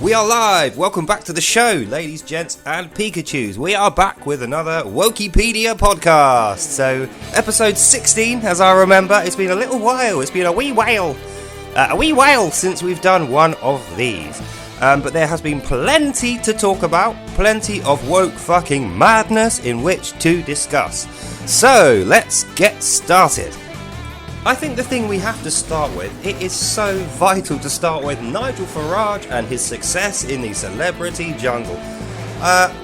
We are live! Welcome back to the show, ladies, gents, and Pikachus. We are back with another Wokeipedia Podcast. So, episode 16, as I remember. It's been a little while. It's been a wee while since we've done one of these. But there has been plenty to talk about, plenty of woke fucking madness in which to discuss. So, let's get started. I think the thing we have to start with, it is so vital to start with Nigel Farage and his success in the celebrity jungle.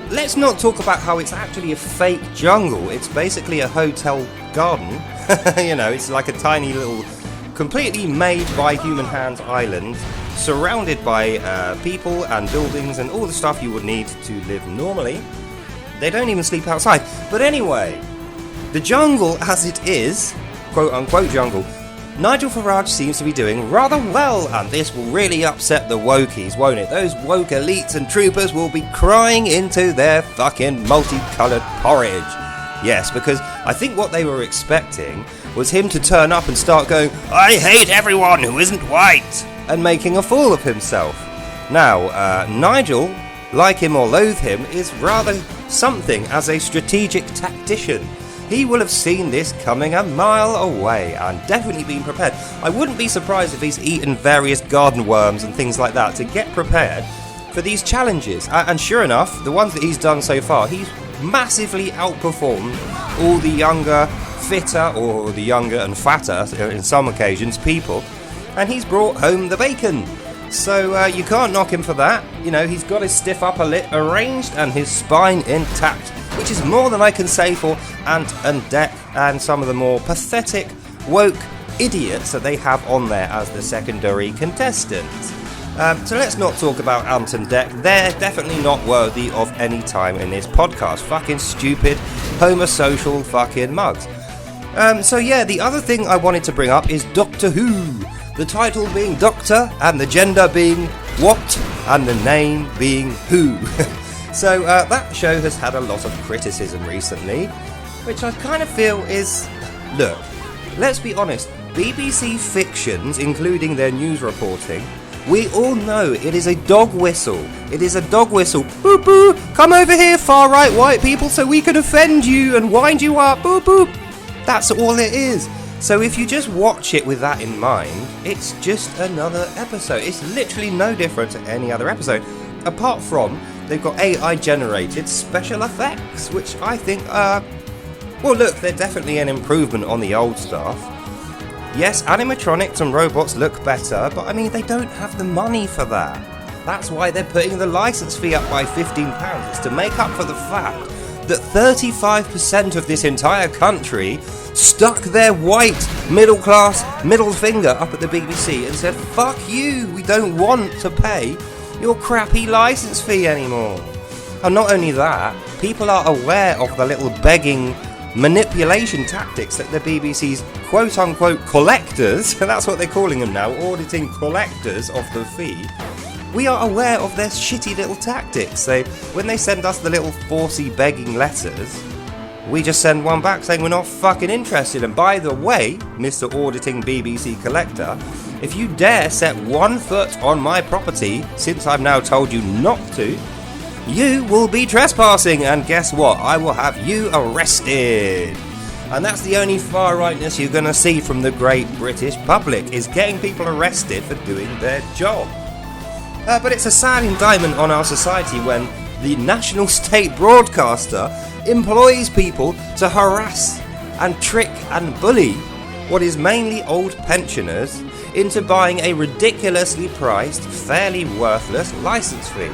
Let's not talk about how it's actually a fake jungle. It's basically a hotel garden. You know, it's like a tiny little, completely made by human hands island, surrounded by people and buildings and all the stuff you would need to live normally. They don't even sleep outside. But anyway, the jungle as it is, quote-unquote jungle, Nigel Farage seems to be doing rather well, and this will really upset the wokies, won't it? Those woke elites and troopers will be crying into their fucking multicoloured porridge. Yes, because I think what they were expecting was him to turn up and start going, "I hate everyone who isn't white," and making a fool of himself. Now, Nigel, like him or loathe him, is rather something as a strategic tactician. He will have seen this coming a mile away and definitely been prepared. I wouldn't be surprised if he's eaten various garden worms and things like that to get prepared for these challenges. And sure enough, the ones that he's done so far, he's massively outperformed all the younger, fitter, or the younger and fatter, in some occasions, people. And he's brought home the bacon. So you can't knock him for that. You know, he's got his stiff upper lip arranged and his spine intact, which is more than I can say for Ant and Dec and some of the more pathetic woke idiots that they have on there as the secondary contestants. So let's not talk about Ant and Dec. They're definitely not worthy of any time in this podcast. Fucking stupid, homosocial fucking mugs. So yeah, the other thing I wanted to bring up is Doctor Who. The title being Doctor, and the gender being what, and the name being Who. So that show has had a lot of criticism recently, which I kind of feel is... Look, let's be honest, BBC fictions, including their news reporting, we all know it is a dog whistle. It is a dog whistle. Boop boop, come over here, far-right white people, so we can offend you and wind you up. Boop boop. That's all it is. So if you just watch it with that in mind, it's just another episode. It's literally no different to any other episode, apart from they've got AI-generated special effects, which I think are... Well, look, they're definitely an improvement on the old stuff. Yes, animatronics and robots look better, but I mean, they don't have the money for that. That's why they're putting the license fee up by £15. It's to make up for the fact that 35% of this entire country stuck their white middle-class middle finger up at the BBC and said, "Fuck you, we don't want to pay your crappy license fee anymore." And not only that, people are aware of the little begging manipulation tactics that the BBC's quote-unquote collectors, and that's what they're calling them now, auditing collectors of the fee, we are aware of their shitty little tactics. So when they send us the little forcey begging letters, we just send one back saying we're not fucking interested. And by the way, Mr. Auditing BBC Collector, if you dare set one foot on my property, since I've now told you not to, you will be trespassing, and guess what? I will have you arrested. And that's the only far rightness you're going to see from the great British public, is getting people arrested for doing their job. But it's a sad indictment on our society when the national state broadcaster employs people to harass and trick and bully what is mainly old pensioners into buying a ridiculously priced, fairly worthless license fee.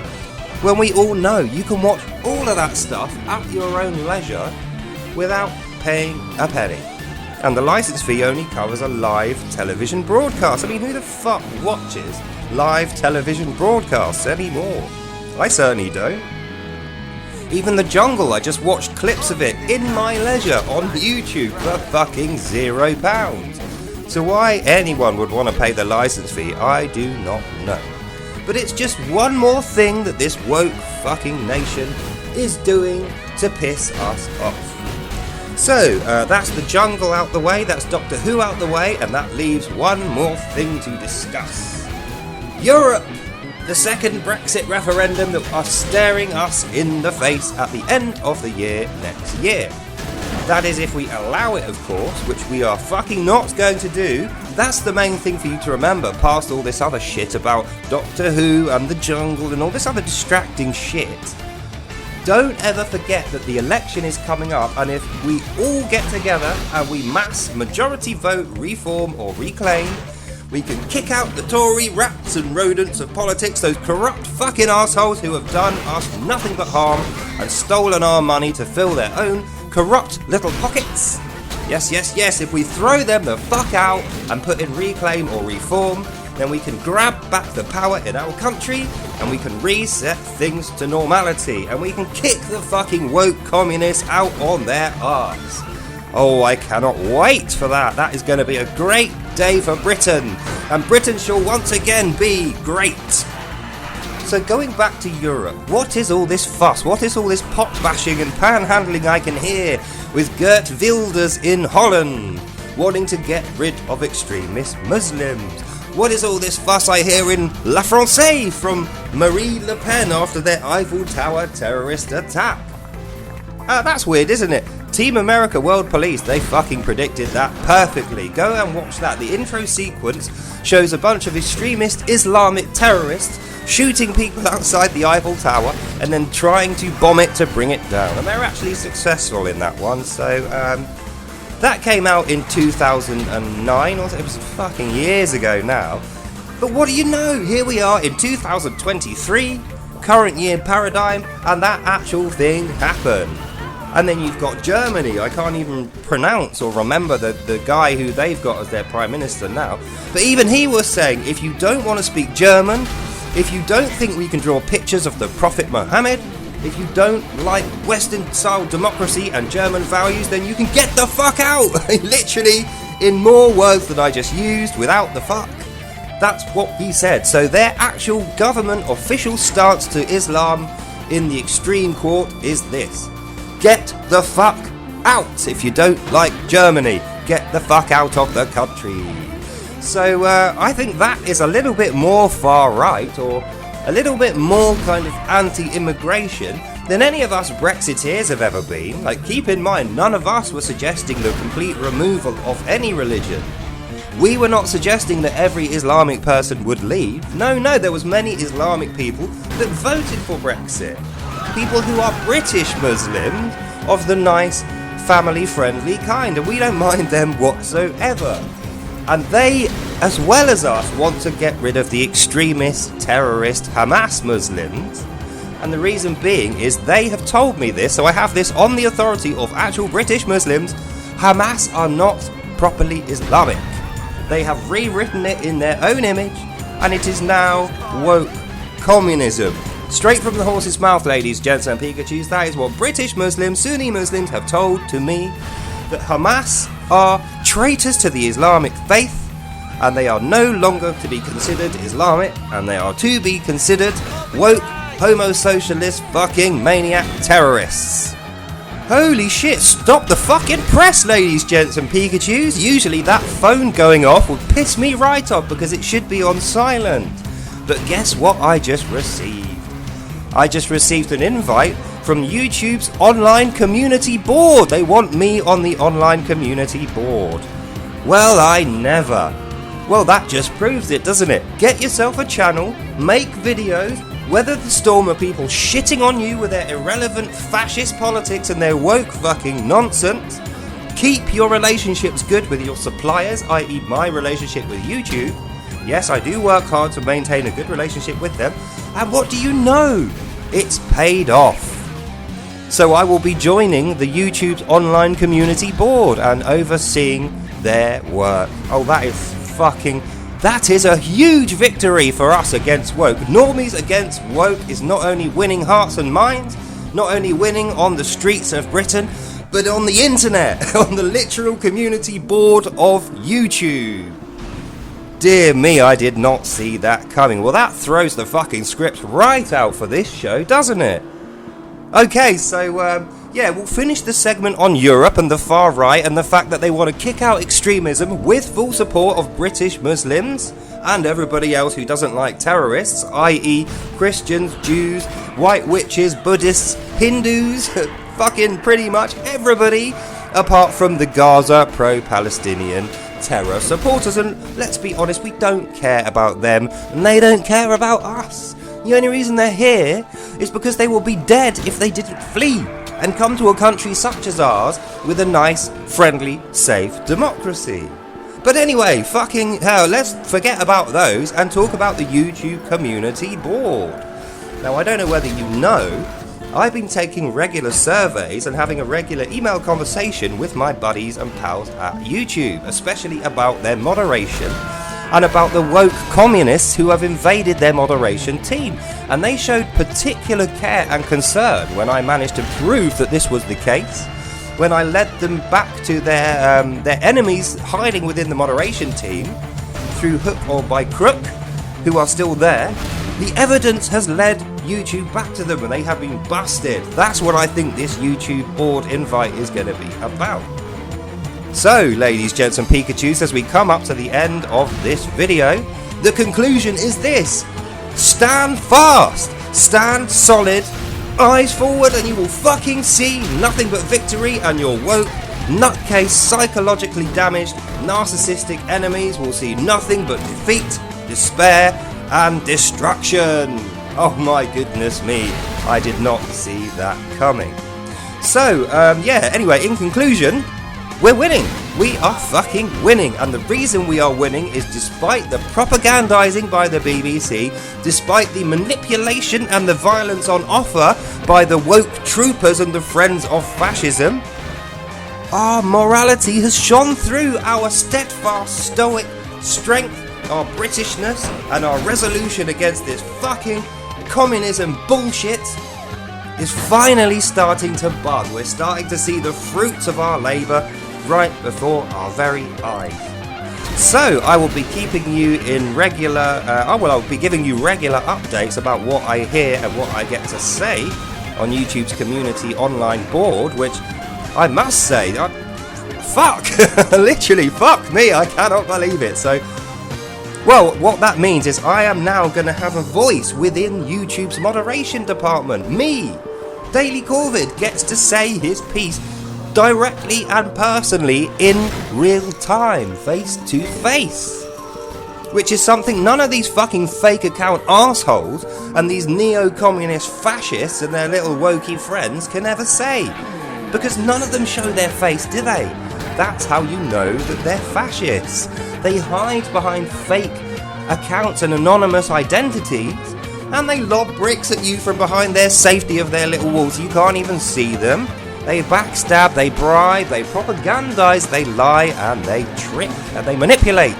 When we all know you can watch all of that stuff at your own leisure without paying a penny. And the license fee only covers a live television broadcast. I mean, who the fuck watches live television broadcasts anymore? I certainly don't. Even The Jungle, I just watched clips of it in my leisure on YouTube for fucking £0. So why anyone would want to pay the license fee, I do not know. But it's just one more thing that this woke fucking nation is doing to piss us off. So, that's The Jungle out the way, that's Doctor Who out the way, and that leaves one more thing to discuss. Europe! the second Brexit referendum that are staring us in the face at the end of the year next year. That is if we allow it, of course, which we are fucking not going to do. That's the main thing for you to remember, past all this other shit about Doctor Who and the jungle and all this other distracting shit. Don't ever forget that the election is coming up, and if we all get together and we mass majority vote reform or reclaim, we can kick out the Tory rats and rodents of politics, those corrupt fucking assholes who have done us nothing but harm and stolen our money to fill their own corrupt little pockets. Yes, yes, yes, if we throw them the fuck out and put in reclaim or reform, then we can grab back the power in our country and we can reset things to normality and we can kick the fucking woke communists out on their arse. Oh, I cannot wait for that. That is going to be a great day for Britain, and Britain shall once again be great. So going back to Europe, what is all this fuss? What is all this pot bashing and panhandling I can hear with Geert Wilders in Holland wanting to get rid of extremist Muslims? What is all this fuss I hear in La Française from Marine Le Pen after their Eiffel Tower terrorist attack? That's weird, isn't it? Team America World Police, they fucking predicted that perfectly. Go and watch that. The intro sequence shows a bunch of extremist Islamic terrorists shooting people outside the Eiffel Tower and then trying to bomb it to bring it down. And they're actually successful in that one. So that came out in 2009, or it was fucking years ago now. But what do you know? Here we are in 2023, current year paradigm, and that actual thing happened. And then you've got Germany. I can't even pronounce or remember the guy who they've got as their prime minister now. But even he was saying, if you don't want to speak German, if you don't think we can draw pictures of the Prophet Muhammad, if you don't like Western-style democracy and German values, then you can get the fuck out! Literally, in more words than I just used, without the fuck. That's what he said. So their actual government official stance to Islam in the extreme court is this. Get the fuck out! If you don't like Germany, get the fuck out of the country. So I think that is a little bit more far right, or a little bit more kind of anti-immigration than any of us Brexiteers have ever been. Like, keep in mind, none of us were suggesting the complete removal of any religion. We were not suggesting that every Islamic person would leave. No, there was many Islamic people that voted for Brexit. People who are British Muslims of the nice, family-friendly kind, and we don't mind them whatsoever. And they, as well as us, want to get rid of the extremist, terrorist Hamas Muslims. And the reason being is they have told me this, so I have this on the authority of actual British Muslims. Hamas are not properly Islamic. They have rewritten it in their own image, and it is now woke communism. Straight from the horse's mouth, ladies, gents and Pikachus, that is what British Muslims, Sunni Muslims have told to me, that Hamas are traitors to the Islamic faith, and they are no longer to be considered Islamic, and they are to be considered woke, homo-socialist, fucking maniac terrorists. Holy shit, stop the fucking press, ladies, gents and Pikachus. Usually that phone going off would piss me right off because it should be on silent. But guess what I just received? I just received an invite from YouTube's online community board. They want me on the online community board. Well, I never. Well, that just proves it, doesn't it? Get yourself a channel, make videos, weather the storm of people shitting on you with their irrelevant fascist politics and their woke fucking nonsense. Keep your relationships good with your suppliers, i.e. my relationship with YouTube. Yes, I do work hard to maintain a good relationship with them. And what do you know? It's paid off. So I will be joining the YouTube's online community board and overseeing their work. Oh, that is a huge victory for us against woke. Normies against woke is not only winning hearts and minds, not only winning on the streets of Britain, but on the internet, on the literal community board of YouTube. Dear me, I did not see that coming. Well, that throws the fucking script right out for this show, doesn't it? Okay, so, we'll finish the segment on Europe and the far right and the fact that they want to kick out extremism with full support of British Muslims. and everybody else who doesn't like terrorists, i.e. Christians, Jews, white witches, Buddhists, Hindus, fucking pretty much everybody, apart from the Gaza pro-Palestinian terror supporters. And let's be honest, we don't care about them, and they don't care about us. The only reason they're here is because they will be dead if they didn't flee and come to a country such as ours with a nice, friendly, safe democracy. But anyway, fucking hell, let's forget about those and talk about the YouTube Community Board. Now, I don't know whether you know, I've been taking regular surveys and having a regular email conversation with my buddies and pals at YouTube, especially about their moderation and about the woke communists who have invaded their moderation team. And they showed particular care and concern when I managed to prove that this was the case, when I led them back to their enemies hiding within the moderation team through hook or by crook, who are still there. The evidence has led YouTube back to them and they have been busted. That's what I think this YouTube board invite is going to be about. So, ladies, gents and Pikachus, as we come up to the end of this video, the conclusion is this: stand fast, stand solid, eyes forward, and you will fucking see nothing but victory, and your woke, nutcase, psychologically damaged, narcissistic enemies will see nothing but defeat, despair, and destruction. Oh my goodness me, I did not see that coming. So, anyway, in conclusion, we're winning. We are fucking winning. And the reason we are winning is despite the propagandizing by the BBC, despite the manipulation and the violence on offer by the woke troopers and the friends of fascism, our morality has shone through. Our steadfast, stoic strength, our Britishness, and our resolution against this fucking communism bullshit is finally starting to bud. We're starting to see the fruits of our labour right before our very eyes. So I will be keeping you in regular I'll be giving you regular updates about what I hear and what I get to say on YouTube's community online board, which I must say, fuck, literally fuck me, I cannot believe it. So, well, what that means is I am now going to have a voice within YouTube's moderation department. Me, Daily Corvid, gets to say his piece directly and personally in real time, face to face, which is something none of these fucking fake account assholes and these neo-communist fascists and their little wokey friends can ever say, because none of them show their face, do they? That's how you know that they're fascists. They hide behind fake accounts and anonymous identities, and they lob bricks at you from behind their safety of their little walls. You can't even see them. They backstab, they bribe, they propagandize, they lie, and they trick, and they manipulate.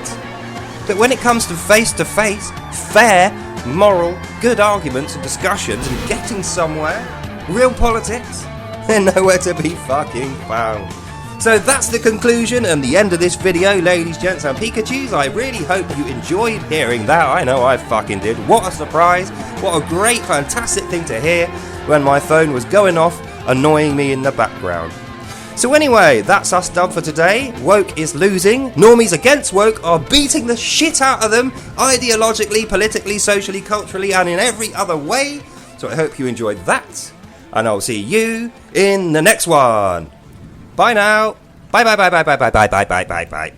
But when it comes to face-to-face, fair, moral, good arguments and discussions and getting somewhere, real politics, they're nowhere to be fucking found. So that's the conclusion and the end of this video, ladies, gents, and Pikachus. I really hope you enjoyed hearing that. I know I fucking did. What a surprise. What a great, fantastic thing to hear when my phone was going off, annoying me in the background. So anyway, that's us done for today. Woke is losing. Normies against woke are beating the shit out of them, ideologically, politically, socially, culturally, and in every other way. So I hope you enjoyed that. And I'll see you in the next one. Bye now. Bye bye bye bye bye bye bye bye bye bye bye.